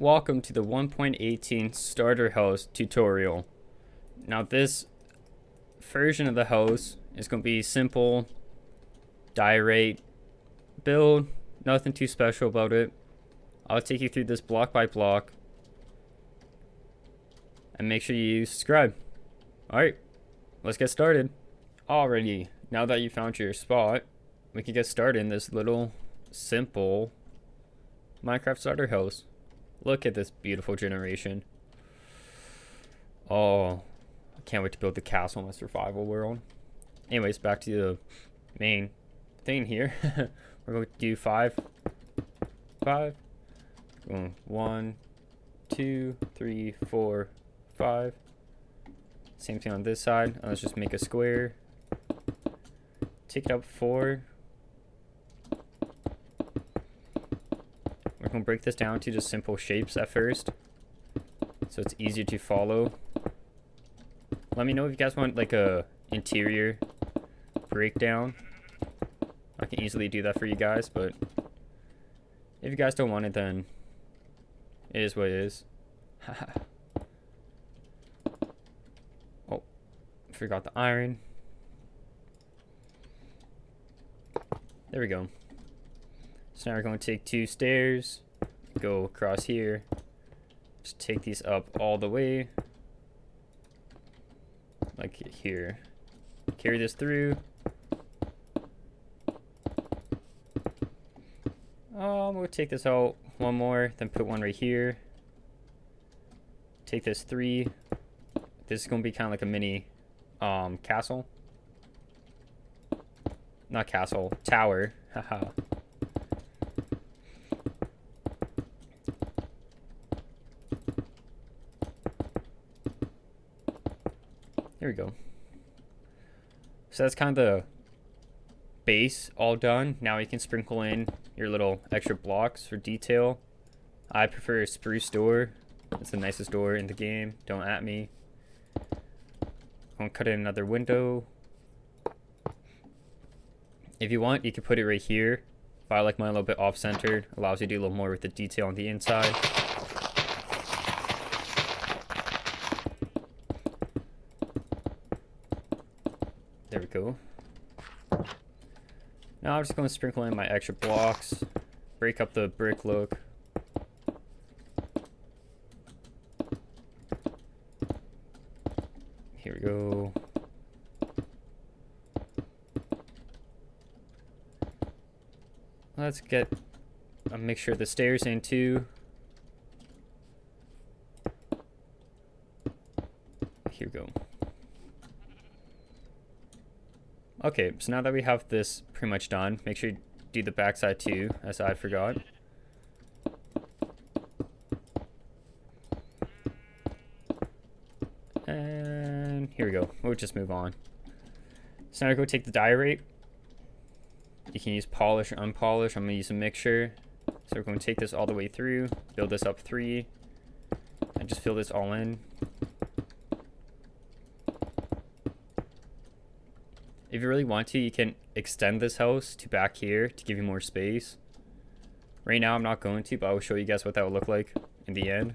Welcome to the 1.18 starter house tutorial. Now this version of the house is going to be simple, diorite build, nothing too special about it. I'll take you through this block by block and make sure you subscribe. Alright, let's get started. Alrighty, now that you found your spot, we can get started in this little simple Minecraft starter house. Look at this beautiful generation. Oh, I can't wait to build the castle in my survival world. Anyways, back to the main thing here. We're going to do five. Going 1, 2, 3, 4, 5. Same thing on this side. Let's just make a square. Take it up 4. We're going to break this down to just simple shapes at first, so it's easier to follow. Let me know if you guys want like a interior breakdown. I can easily do that for you guys, but if you guys don't want it, then it is what it is. Oh, forgot the iron. There we go. So now we're going to take 2 stairs, go across here, just take these up all the way, like here. Carry this through. We'll take this out one more, then put one right here. Take this 3. This is going to be kind of like a mini castle. Not castle, tower. Haha. There we go. So that's kind of the base all done. Now you can sprinkle in your little extra blocks for detail. I prefer a spruce door. It's the nicest door in the game. Don't at me. I'm going to cut in another window. If you want, you can put it right here. But I like mine a little bit off-centered. Allows you to do a little more with the detail on the inside. There we go. Now I'm just going to sprinkle in my extra blocks, break up the brick look. Here we go. Let's get a mixture of the stairs in too. Here we go. Okay, so now that we have this pretty much done, make sure you do the backside too, as I forgot. And here we go. We'll just move on. So now we go take the diorite. You can use polish or unpolished. I'm going to use a mixture. So we're going to take this all the way through, build this up 3, and just fill this all in. If you really want to, you can extend this house to back here to give you more space. Right now I'm not going to, but I will show you guys what that will look like in the end.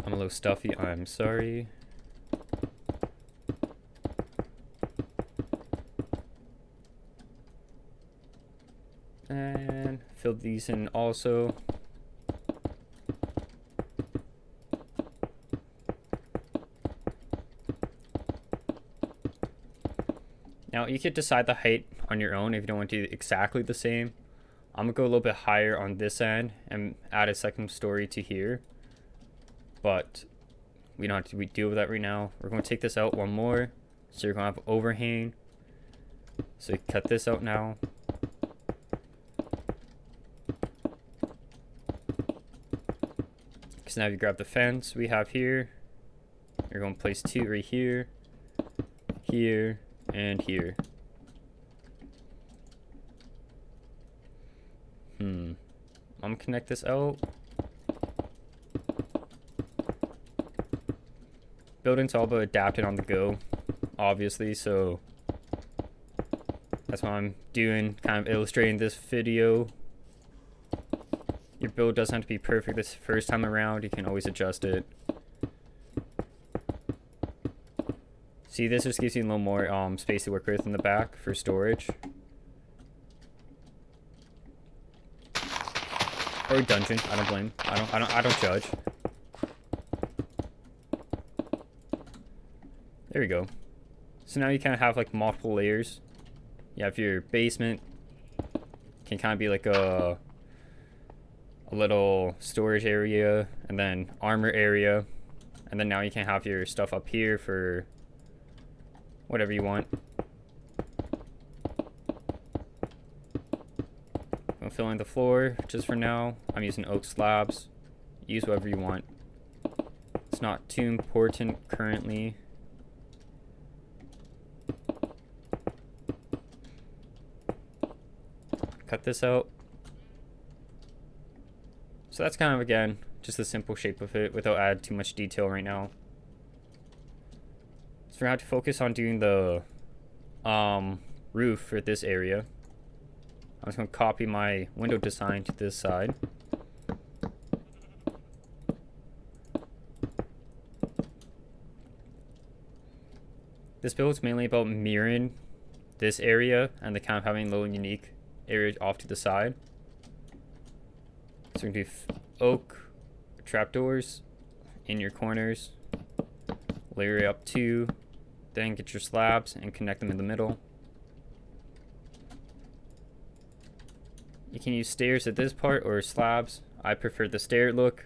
I'm a little stuffy, I'm sorry. And fill these in also. Now you could decide the height on your own if you don't want to do exactly the same. I'm gonna go a little bit higher on this end and add a second story to here, but we don't have to deal with that right now. We're going to take this out one more, so you're gonna have overhang. So you cut this out now. So now you grab the fence we have here. You're going to place 2 right here, here, and here. I'm gonna connect this out. Building's all about adapting on the go, obviously, so that's what I'm doing, kind of illustrating this video Your build doesn't have to be perfect this first time around. You can always adjust it. See, this just gives you a little more space to work with in the back for storage. Or dungeon. I don't blame. I don't judge. There we go. So now you kind of have like multiple layers. You have your basement. Can kind of be like a little storage area, and then armor area, and then now you can have your stuff up here for whatever you want. I'm filling the floor just for now. I'm using oak slabs. Use whatever you want. It's not too important currently. Cut this out. So that's kind of, again, just the simple shape of it without adding too much detail right now. So we're going to have to focus on doing the roof for this area. I'm just going to copy my window design to this side. This build is mainly about mirroring this area and the kind of having a little unique area off to the side. So we're going to do oak trapdoors in your corners. Layer it up 2. Then get your slabs and connect them in the middle. You can use stairs at this part or slabs. I prefer the stair look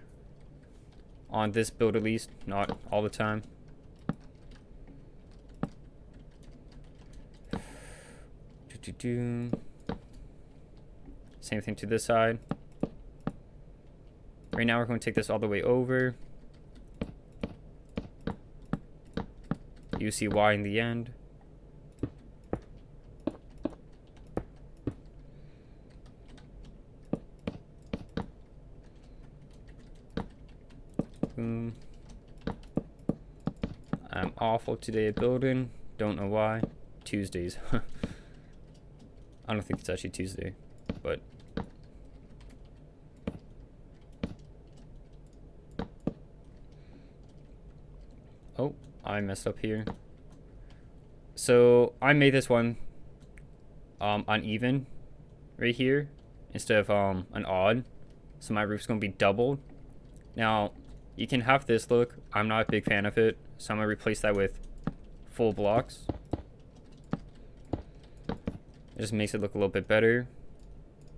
on this build, at least, not all the time. Same thing to this side. Right now we're going to take this all the way over. You see why in the end. Boom. I'm awful today at building. Don't know why. Tuesdays. I don't think it's actually Tuesday, but oh, I messed up here. So I made this one uneven right here instead of an odd. So my roof's gonna be doubled. Now you can have this look. I'm not a big fan of it, so I'm gonna replace that with full blocks. It just makes it look a little bit better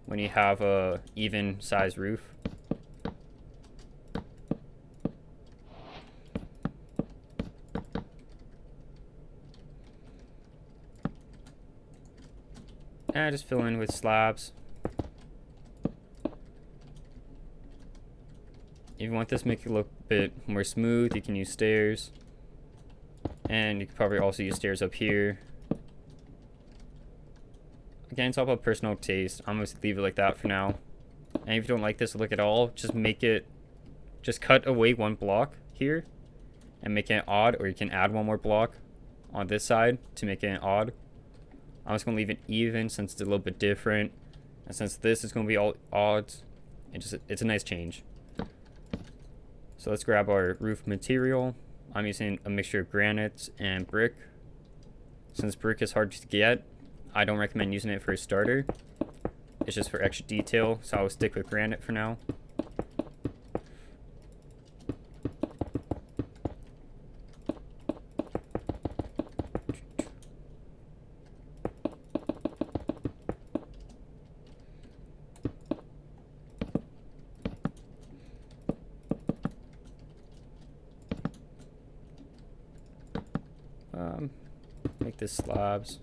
when you have a even size roof. And I just fill in with slabs. If you want this to make it look a bit more smooth, you can use stairs. And you could probably also use stairs up here. Again, it's all about personal taste. I'm going to leave it like that for now. And if you don't like this look at all, just make it, just cut away one block here and make it odd, or you can add one more block on this side to make it odd. I'm just going to leave it even since it's a little bit different. And since this is going to be all odds, it's a nice change. So let's grab our roof material. I'm using a mixture of granite and brick. Since brick is hard to get, I don't recommend using it for a starter. It's just for extra detail, so I'll stick with granite for now. Make this slabs.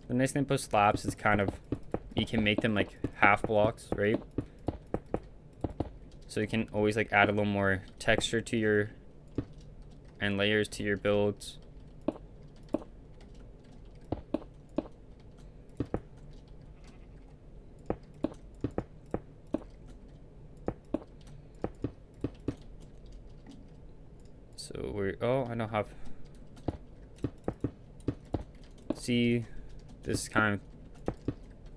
The nice thing about slabs is kind of, you can make them like half blocks, right? So you can always like add a little more texture to your, and layers to your builds. So we're, oh, I don't have, see, this is kind of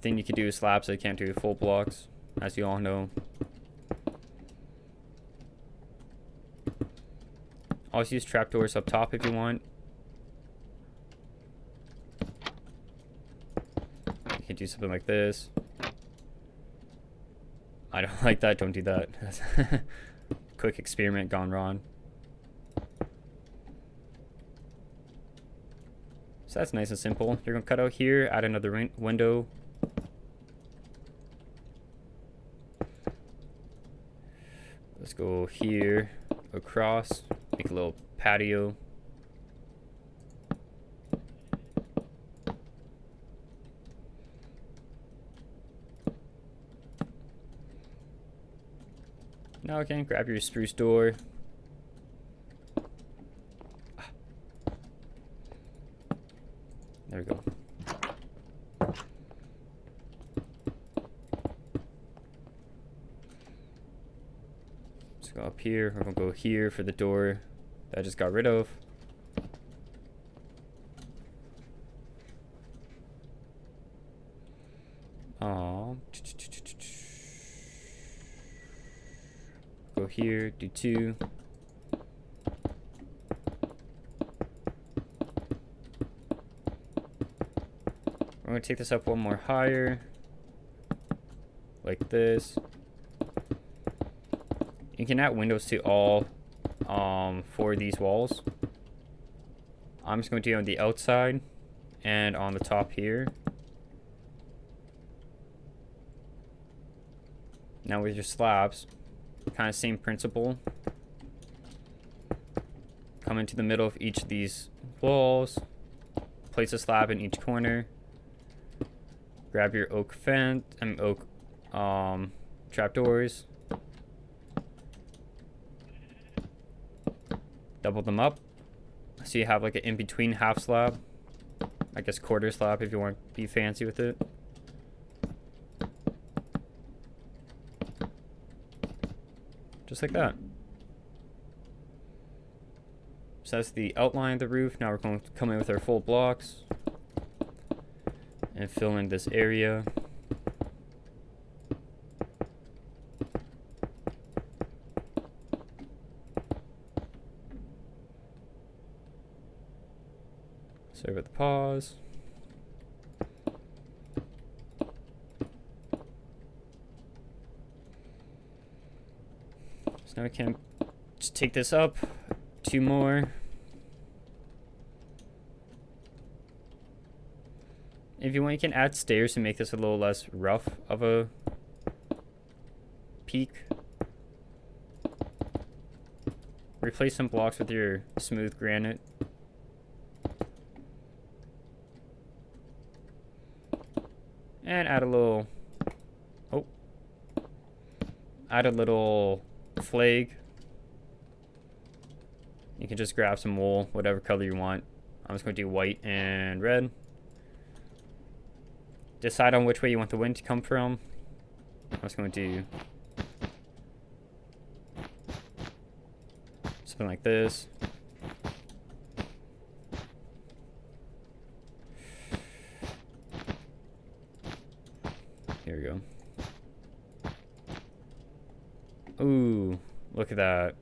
thing you can do with slabs that you can't do with full blocks, as you all know. Also use trapdoors up top if you want. You can do something like this. I don't like that, don't do that. Quick experiment gone wrong. So that's nice and simple. You're gonna cut out here, add another window. Let's go here, across, make a little patio. Now again, grab your spruce door. There we go. Let's go up here. We're gonna go here for the door that I just got rid of. Go here, do 2. We're going to take this up one more higher, like this. You can add windows to all 4 of these walls. I'm just going to do it on the outside and on the top here. Now with your slabs, kind of same principle. Come into the middle of each of these walls, place a slab in each corner. Grab your oak fence and oak trapdoors. Double them up. So you have like an in-between half slab. I guess quarter slab if you want to be fancy with it. Just like that. So that's the outline of the roof. Now we're going to come in with our full blocks and fill in this area. Sorry about the pause. So now we can just take this up 2 more. If you want, you can add stairs to make this a little less rough of a peak. Replace some blocks with your smooth granite. And add a little, add a little flag. You can just grab some wool, whatever color you want. I'm just going to do white and red. Decide on which way you want the wind to come from. I'm just going to do something like this. Here we go. Ooh, look at that.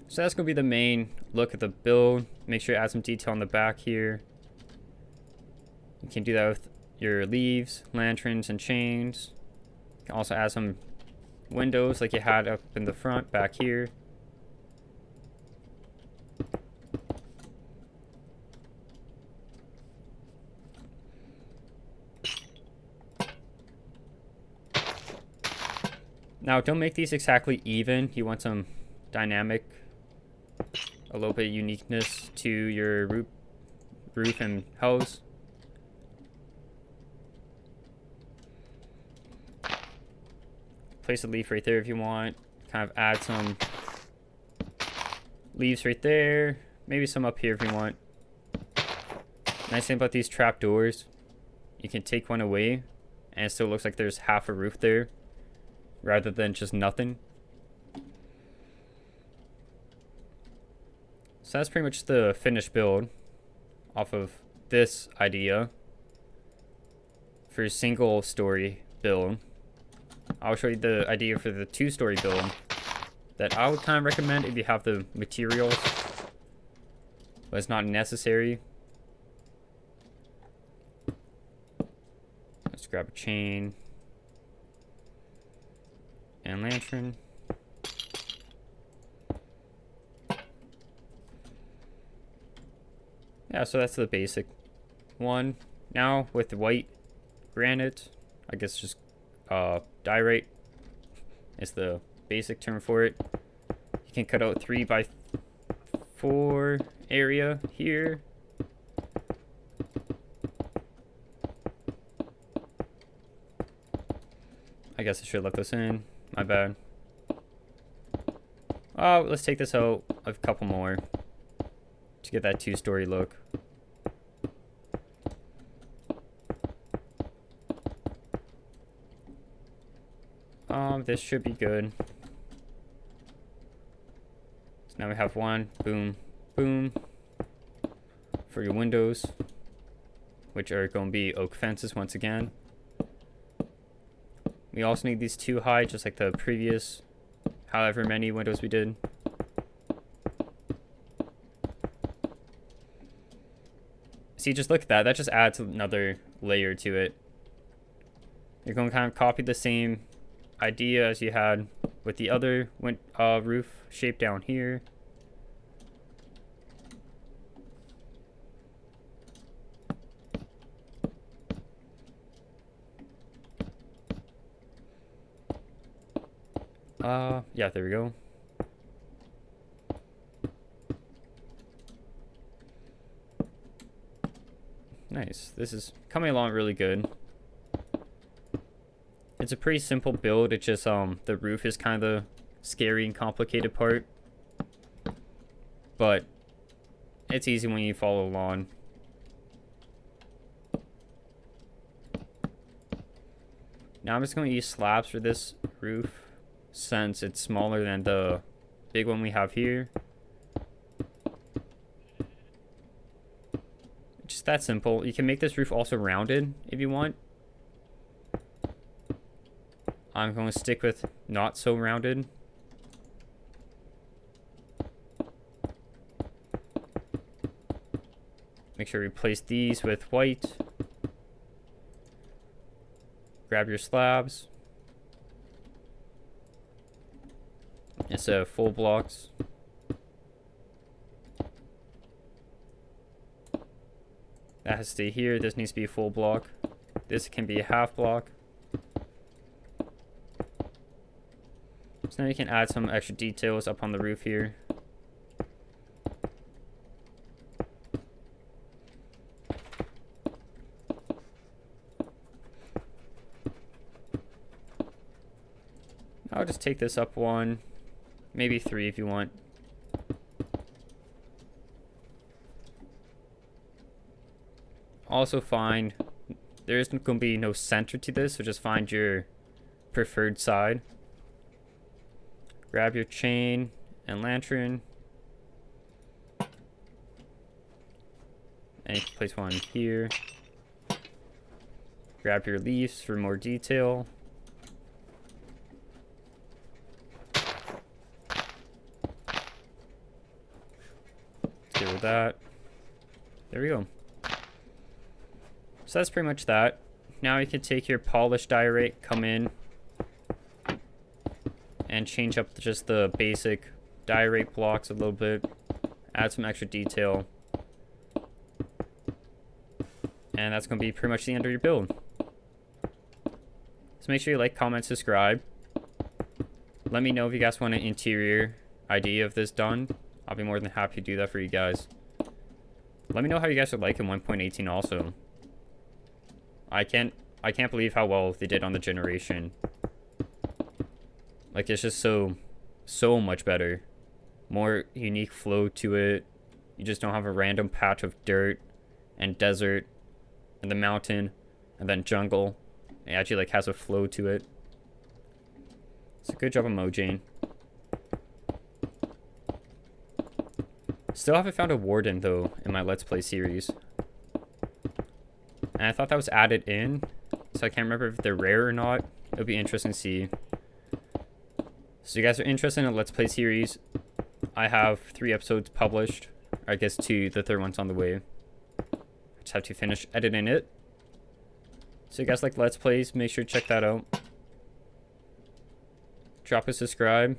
So that's going to be the main look at the build. Make sure you add some detail on the back here. You can do that with your leaves, lanterns, and chains. You can also add some windows like you had up in the front back here. Now, don't make these exactly even. You want some dynamic, a little bit of uniqueness to your roof and house. Place a leaf right there if you want. Kind of add some leaves right there. Maybe some up here if you want. Nice thing about these trapdoors, you can take one away and it still looks like there's half a roof there rather than just nothing. So that's pretty much the finished build. off of this idea for a single story build. I'll show you the idea for the 2-story build that I would kind of recommend if you have the materials, but it's not necessary. Let's grab a chain and lantern. Yeah, so that's the basic one. Now with the white granite, I guess just diorite is the basic term for it. You can cut out 3x4 area here. I guess I should have left this in. My bad. Oh, let's take this out a couple more to get that 2-story look. This should be good. So now we have one, boom, boom, for your windows, which are going to be oak fences once again. We also need these 2 high, just like the previous, however many windows we did. See, just look at that. That just adds another layer to it. You're going to kind of copy the same idea as you had with the other roof shape down here. Yeah, there we go. Nice. This is coming along really good. It's a pretty simple build. It's just the roof is kind of the scary and complicated part, but it's easy when you follow along. Now I'm just going to use slabs for this roof since it's smaller than the big one we have here. Just that simple. You can make this roof also rounded if you want. I'm going to stick with not so rounded. Make sure you replace these with white. Grab your slabs. Instead of full blocks. That has to stay here. This needs to be a full block. This can be a half block. So now you can add some extra details up on the roof here. I'll just take this up 1, maybe 3 if you want. Also find, there's going to be no center to this, so just find your preferred side. Grab your chain and lantern. And you can place one here. Grab your leaves for more detail. Deal with that. There we go. So that's pretty much that. Now you can take your polished diorite, come in, and change up just the basic diorite blocks a little bit. Add some extra detail. And that's going to be pretty much the end of your build. So make sure you like, comment, subscribe. Let me know if you guys want an interior idea of this done. I'll be more than happy to do that for you guys. Let me know how you guys would like in 1.18 also. I can't believe how well they did on the generation. Like, it's just so much better. More unique flow to it. You just don't have a random patch of dirt and desert and the mountain and then jungle. It actually like has a flow to it. It's a good job of Mojang. Still haven't found a warden though in my Let's Play series. And I thought that was added in, so I can't remember if they're rare or not. It'll be interesting to see. So you guys are interested in a Let's Play series, I have 3 episodes published. I guess 2, the third one's on the way. Just have to finish editing it. So you guys like Let's Plays, make sure to check that out. Drop a subscribe.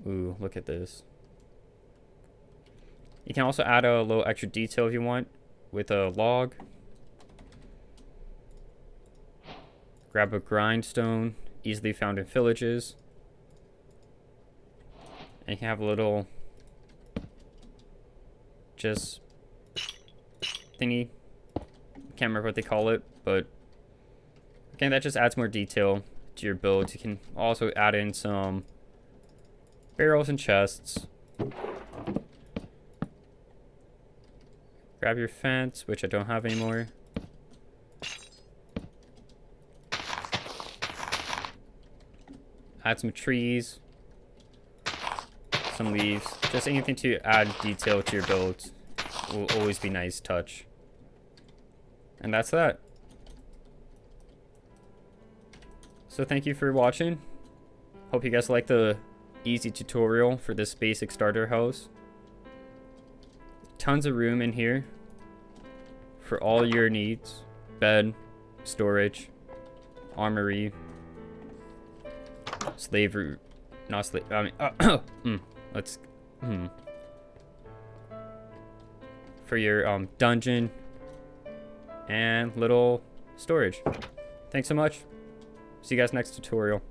Ooh, look at this. You can also add a little extra detail if you want with a log. Grab a grindstone, easily found in villages. And you can have a little just thingy. Can't remember what they call it, but again, that just adds more detail to your build. You can also add in some barrels and chests. Grab your fence, which I don't have anymore. Add some trees, some leaves, just anything to add detail to your build will always be nice touch. And that's that. So thank you for watching. Hope you guys like the easy tutorial for this basic starter house. Tons of room in here for all your needs. Bed, storage, armory, slavery, not slave, I mean, for your dungeon and little storage. Thanks so much. See you guys next tutorial.